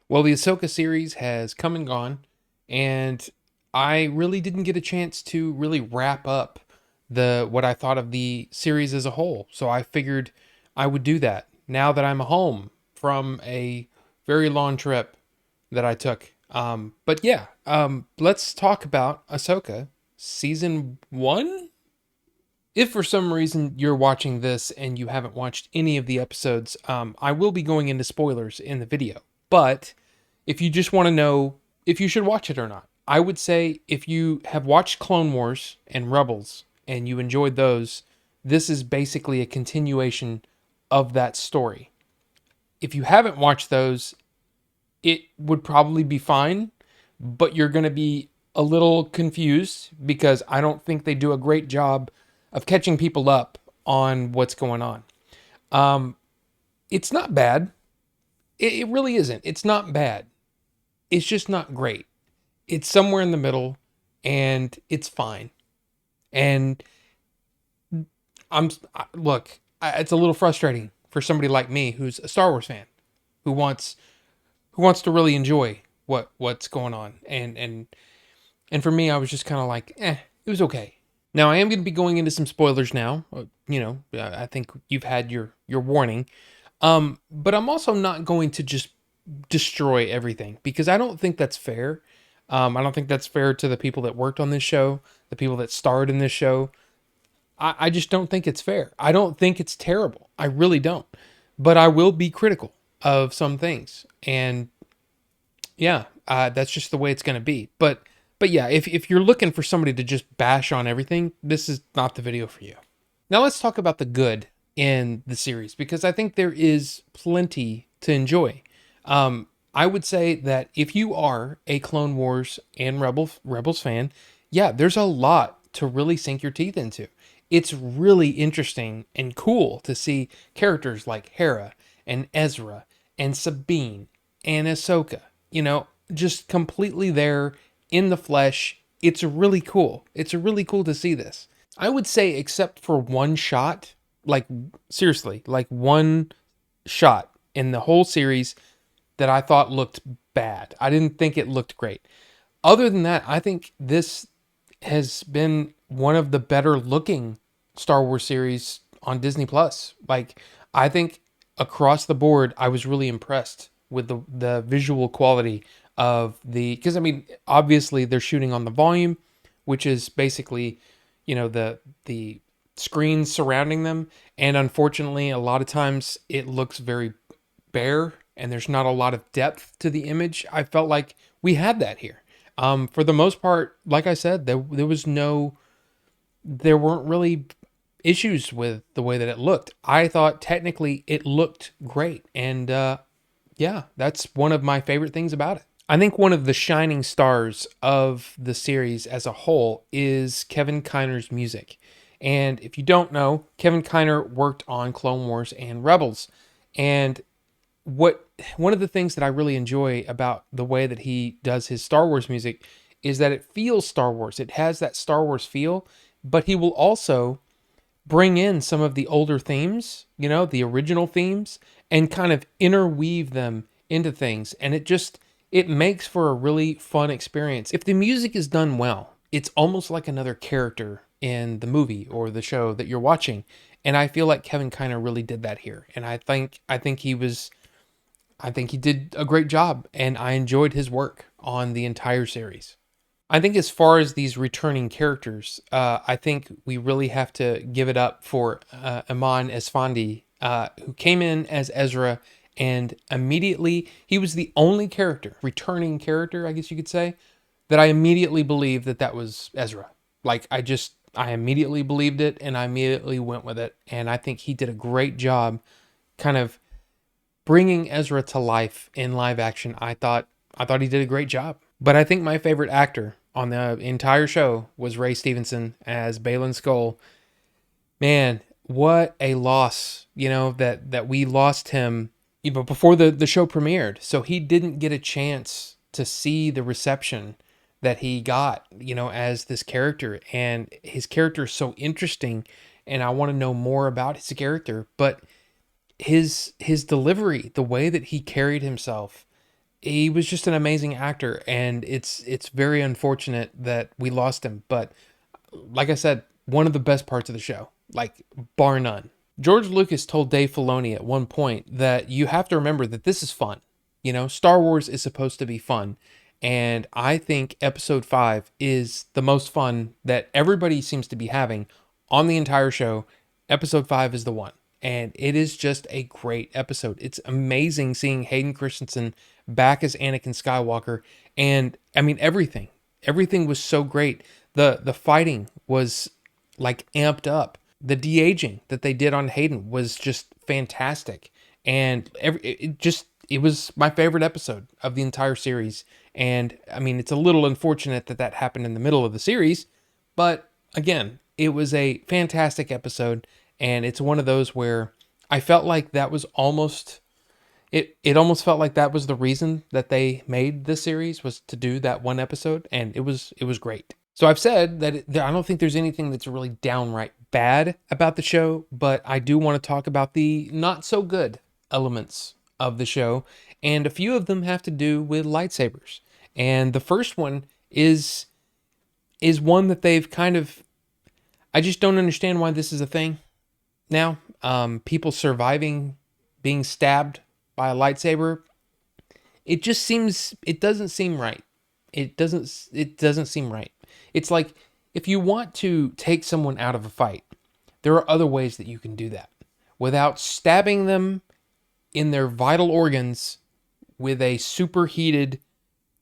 Well, the Ahsoka series has come and gone, and I really didn't get a chance to really wrap up the what I thought of the series as a whole. So I figured I would do that now that I'm home from a very long trip that I took. But yeah, let's talk about Ahsoka season one. If for some reason you're watching this and you haven't watched any of the episodes, I will be going into spoilers in the video. But if you just want to know if you should watch it or not, I would say if you have watched Clone Wars and Rebels and you enjoyed those, this is basically a continuation of that story. If you haven't watched those, it would probably be fine, but you're going to be a little confused because I don't think they do a great job of catching people up on what's going on. Um, it's not bad. It really isn't. It's not bad. It's just not great. It's somewhere in the middle, and it's fine. And I'm look, it's a little frustrating for somebody like me who's a Star Wars fan who wants to really enjoy what's going on. And for me, I was just kind of like, it was okay. Now I am going to be going into some spoilers now. I think you've had your warning. But I'm also not going to just destroy everything because I don't think that's fair. I don't think that's fair to the people that worked on this show, the people that starred in this show. I just don't think it's fair. I don't think it's terrible. I really don't. But I will be critical of some things. And yeah, that's just the way it's going to be. But yeah, if you're looking for somebody to just bash on everything, this is not the video for you. Now let's talk about the good in the series because I think there is plenty to enjoy. I would say that if you are a Clone Wars and Rebels fan, yeah, there's a lot to really sink your teeth into. It's really interesting and cool to see characters like Hera and Ezra and Sabine and Ahsoka, just completely there in the flesh. It's really cool. It's really cool to see this. I would say, except for one shot, like seriously, like one shot in the whole series that I thought looked bad. I didn't think it looked great. Other than that, I think this has been one of the better looking Star Wars series on Disney Plus. Like, I think across the board, I was really impressed with the visual quality of because I mean, obviously they're shooting on the volume, which is basically, the screens surrounding them. And unfortunately, a lot of times it looks very bare and there's not a lot of depth to the image. I felt like we had that here. For the most part, like I said, there weren't really issues with the way that it looked. I thought technically it looked great. And yeah, that's one of my favorite things about it. I think one of the shining stars of the series as a whole is Kevin Kiner's music. And if you don't know, Kevin Kiner worked on Clone Wars and Rebels. And what one of the things that I really enjoy about the way that he does his Star Wars music is that it feels Star Wars. It has that Star Wars feel, but he will also bring in some of the older themes, the original themes, and kind of interweave them into things. And it makes for a really fun experience. If the music is done well, it's almost like another character in the movie or the show that you're watching. And I feel like Kevin Kiner really did that here. And I think he did a great job, and I enjoyed his work on the entire series. I think as far as these returning characters, I think we really have to give it up for Iman Esfandi, who came in as Ezra, and immediately he was the only returning character, I guess you could say, that I immediately believed that was Ezra. Like I immediately believed it, and I immediately went with it, and I think he did a great job, kind of bringing Ezra to life in live action. I thought he did a great job. But I think my favorite actor on the entire show was Ray Stevenson as Balin Skull. Man, what a loss, that we lost him even before the show premiered. So he didn't get a chance to see the reception that he got, as this character. And his character is so interesting, and I want to know more about his character. But his delivery, the way that he carried himself, he was just an amazing actor, and it's very unfortunate that we lost him. But like I said, one of the best parts of the show, like bar none. George Lucas told Dave Filoni at one point that you have to remember that this is fun. Star Wars is supposed to be fun. And I think episode 5 is the most fun that everybody seems to be having on the entire show. Episode 5 is the one. And it is just a great episode. It's amazing seeing Hayden Christensen back as Anakin Skywalker. And I mean, everything. Everything was so great. The fighting was like amped up. The de-aging that they did on Hayden was just fantastic. And it was my favorite episode of the entire series. And I mean, it's a little unfortunate that that happened in the middle of the series, but again, it was a fantastic episode, and it's one of those where I felt like that was almost it almost felt like that was the reason that they made this series, was to do that one episode, and it was great. So I've said that I don't think there's anything that's really downright bad about the show, but I do want to talk about the not so good elements of the show, and a few of them have to do with lightsabers. And the first one is one that they've kind of, I just don't understand why this is a thing now. People surviving being stabbed by a lightsaber. It doesn't seem right. It doesn't seem right. It's like, if you want to take someone out of a fight, there are other ways that you can do that without stabbing them in their vital organs with a superheated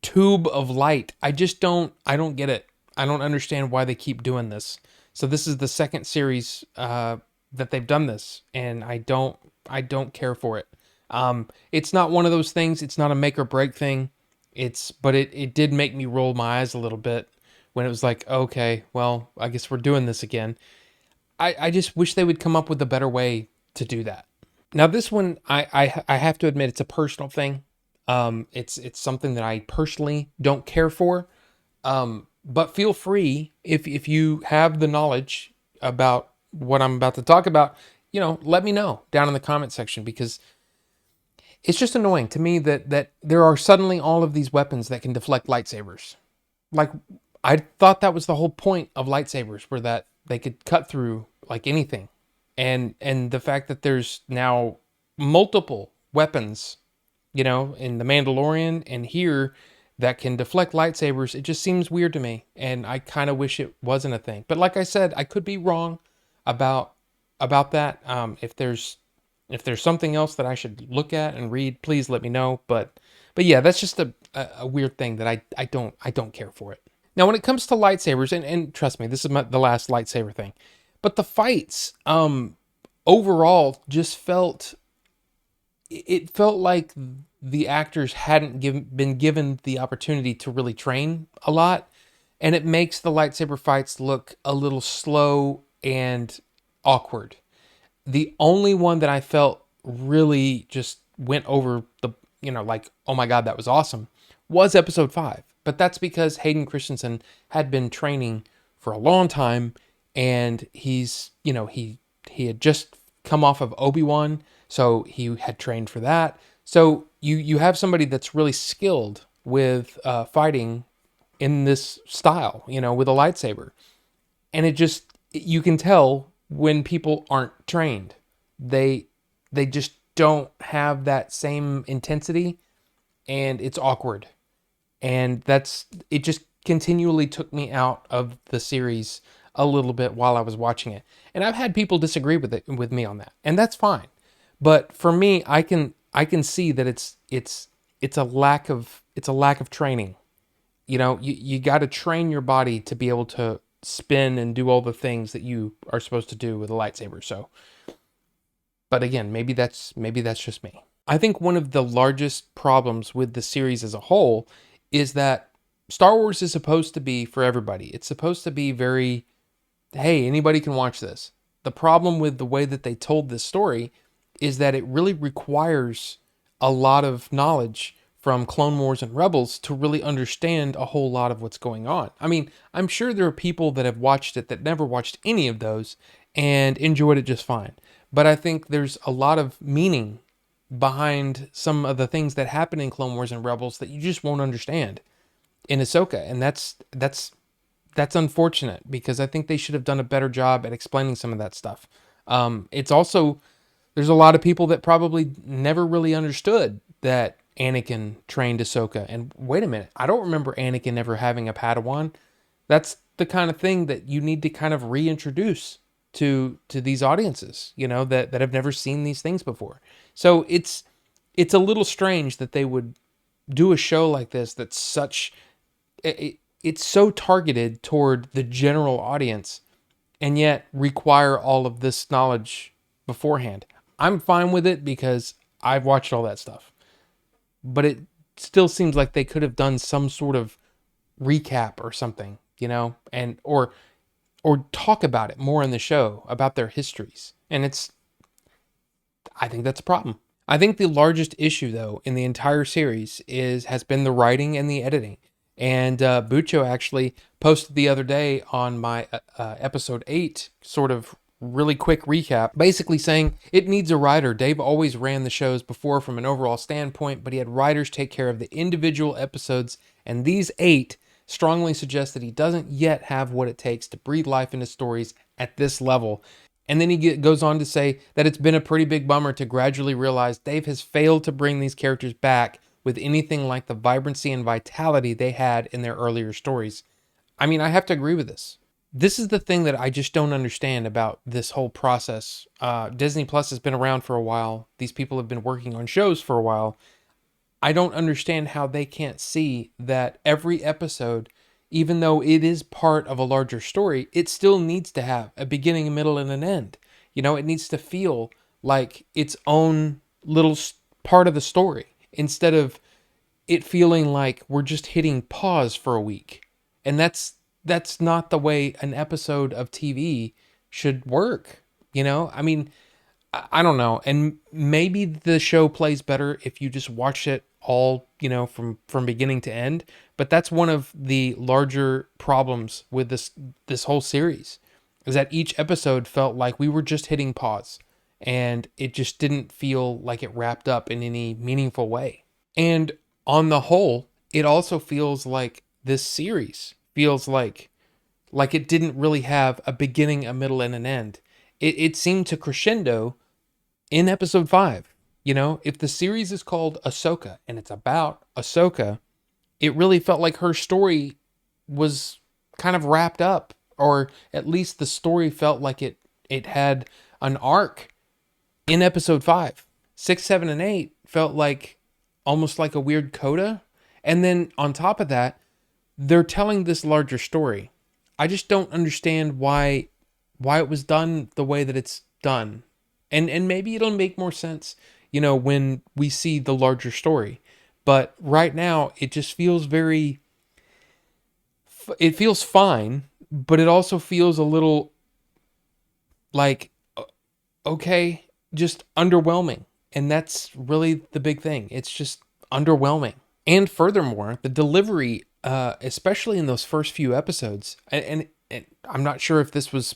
tube of light. I don't get it. I don't understand why they keep doing this. So this is the second series that they've done this, and I don't care for it. It's not one of those things. It's not a make or break thing. But it did make me roll my eyes a little bit when it was like, okay, well, I guess we're doing this again. I just wish they would come up with a better way to do that. Now this one, I have to admit, it's a personal thing. It's something that I personally don't care for. But feel free, if you have the knowledge about what I'm about to talk about, let me know down in the comment section, because it's just annoying to me that there are suddenly all of these weapons that can deflect lightsabers. Like, I thought that was the whole point of lightsabers, were that they could cut through like anything. And the fact that there's now multiple weapons, in The Mandalorian and here, that can deflect lightsabers, it just seems weird to me, and I kind of wish it wasn't a thing. But like I said, I could be wrong about that. If there's something else that I should look at and read, please let me know. But yeah, that's just a weird thing that I don't care for it. Now, when it comes to lightsabers, and trust me, this is the last lightsaber thing, but the fights overall just felt like the actors hadn't been given the opportunity to really train a lot, and it makes the lightsaber fights look a little slow and awkward. The only one that I felt really just went over the, like, oh my God, that was awesome, was episode 5. But that's because Hayden Christensen had been training for a long time, and he's, he had just come off of Obi-Wan, so he had trained for that. So you have somebody that's really skilled with fighting in this style, with a lightsaber. And you can tell when people aren't trained. They just don't have that same intensity, and it's awkward. And it just continually took me out of the series a little bit while I was watching it. And I've had people disagree with me on that, and that's fine. But for me, I can see that it's a lack of training. You got to train your body to be able to spin and do all the things that you are supposed to do with a lightsaber. So, but again, maybe that's just me. I think one of the largest problems with the series as a whole is that Star Wars is supposed to be for everybody. It's supposed to be very, hey, anybody can watch this. The problem with the way that they told this story is that it really requires a lot of knowledge from Clone Wars and Rebels to really understand a whole lot of what's going on. I mean, I'm sure there are people that have watched it that never watched any of those and enjoyed it just fine. But I think there's a lot of meaning behind some of the things that happen in Clone Wars and Rebels that you just won't understand in Ahsoka, and that's unfortunate because I think they should have done a better job at explaining some of that stuff. It's also there's a lot of people that probably never really understood that Anakin trained Ahsoka. And wait a minute, I don't remember Anakin ever having a Padawan. That's the kind of thing that you need to kind of reintroduce to these audiences, that have never seen these things before. So it's a little strange that they would do a show like this that's it's so targeted toward the general audience and yet require all of this knowledge beforehand. I'm fine with it because I've watched all that stuff. But it still seems like they could have done some sort of recap or something, and or talk about it more in the show about their histories. And I think that's a problem. I think the largest issue, though, in the entire series has been the writing and the editing. And Bucho actually posted the other day on my episode 8 sort of really quick recap, basically saying it needs a writer. Dave always ran the shows before from an overall standpoint, but he had writers take care of the individual episodes, and these 8 strongly suggest that he doesn't yet have what it takes to breathe life into stories at this level. And then he goes on to say that it's been a pretty big bummer to gradually realize Dave has failed to bring these characters back with anything like the vibrancy and vitality they had in their earlier stories. I mean, I have to agree with this. This is the thing that I just don't understand about this whole process. Disney Plus has been around for a while. These people have been working on shows for a while. I don't understand how they can't see that every episode, even though it is part of a larger story, it still needs to have a beginning, a middle, and an end. It needs to feel like its own little part of the story instead of it feeling like we're just hitting pause for a week. And that's not the way an episode of TV should work. I mean, I don't know. And maybe the show plays better if you just watch it all, from beginning to end. But that's one of the larger problems with this whole series, is that each episode felt like we were just hitting pause, and it just didn't feel like it wrapped up in any meaningful way. And on the whole, it also feels like this series feels like it didn't really have a beginning, a middle, and an end. It seemed to crescendo in episode 5. If the series is called Ahsoka and it's about Ahsoka, it really felt like her story was kind of wrapped up, or at least the story felt like it had an arc in episode 5. 6, 7, and 8 felt like almost like a weird coda. And then on top of that, they're telling this larger story. I just don't understand why it was done the way that it's done. And maybe it'll make more sense, when we see the larger story. But right now, it just feels it feels fine, but it also feels a little like, okay, just underwhelming. And that's really the big thing. It's just underwhelming. And furthermore, the delivery, especially in those first few episodes, and I'm not sure if this was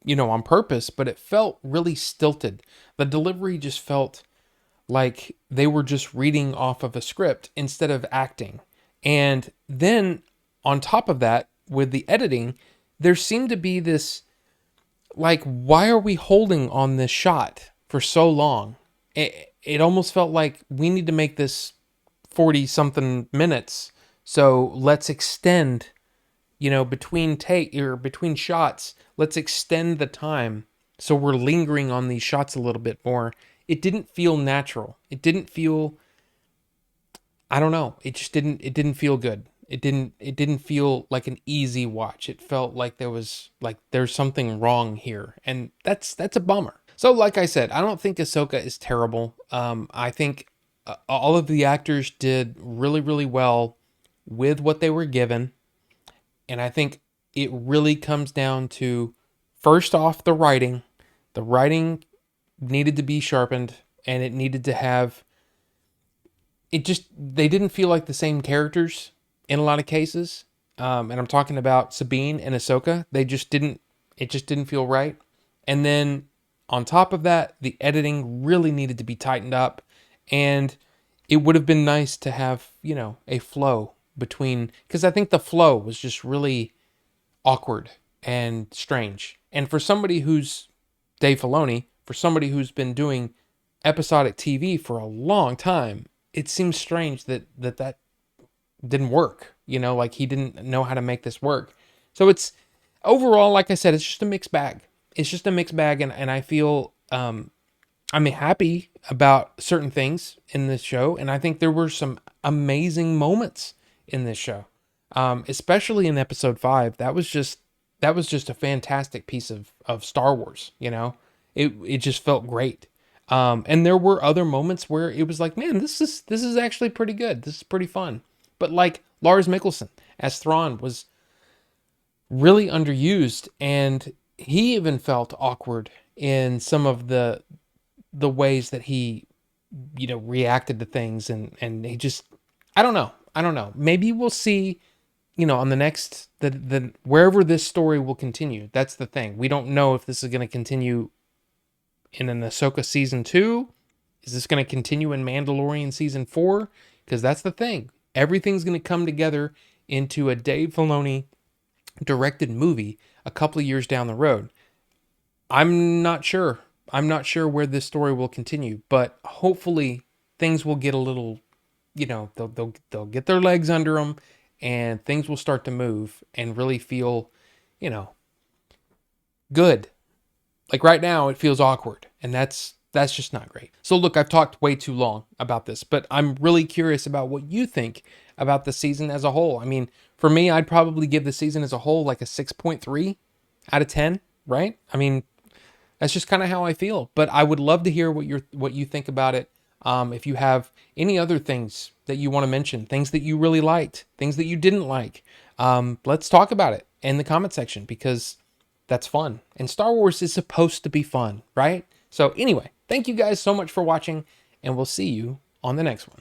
on purpose, but it felt really stilted. The delivery just felt like they were just reading off of a script instead of acting. And then on top of that, with the editing, there seemed to be this, like, why are we holding on this shot for so long? It almost felt like we need to make this 40 something minutes. So let's extend, between shots, let's extend the time so we're lingering on these shots a little bit more. It didn't feel natural. It didn't feel, I don't know. It didn't feel good. It didn't feel like an easy watch. It felt like there's something wrong here. And that's a bummer. So like I said, I don't think Ahsoka is terrible. I think all of the actors did really, really well with what they were given. And I think it really comes down to, first off, the writing. The writing needed to be sharpened, and it needed to have, they didn't feel like the same characters in a lot of cases. And I'm talking about Sabine and Ahsoka. It just didn't feel right. And then On top of that, the editing really needed to be tightened up, and it would have been nice to have, a flow between, because I think the flow was just really awkward and strange. And for somebody who's Dave Filoni, for somebody who's been doing episodic TV for a long time, it seems strange that didn't work. Like he didn't know how to make this work. So it's overall, like I said, it's just a mixed bag. It's just a mixed bag, and I feel I'm happy about certain things in this show, and I think there were some amazing moments in this show, especially in episode 5. That was just a fantastic piece of Star Wars. It just felt great. And there were other moments where it was like, man, this is actually pretty good. This is pretty fun. But like Lars Mikkelsen as Thrawn was really underused, and he even felt awkward in some of the ways that he reacted to things, and he just, I don't know, maybe we'll see, on the next, the wherever this story will continue. That's the thing, we don't know if this is going to continue in an Ahsoka season 2. Is this going to continue in Mandalorian season 4? Because that's the thing, everything's going to come together into a Dave Filoni directed movie a couple of years down the road. I'm not sure. I'm not sure where this story will continue, but hopefully things will get a little, they'll get their legs under them, and things will start to move and really feel, you know, good. Like right now it feels awkward, and that's just not great. So look, I've talked way too long about this, but I'm really curious about what you think about the season as a whole. I mean, for me, I'd probably give the season as a whole like a 6.3 out of 10, right? I mean, that's just kind of how I feel. But I would love to hear what you think about it. If you have any other things that you want to mention, things that you really liked, things that you didn't like, let's talk about it in the comment section, because that's fun. And Star Wars is supposed to be fun, right? So anyway, thank you guys so much for watching, and we'll see you on the next one.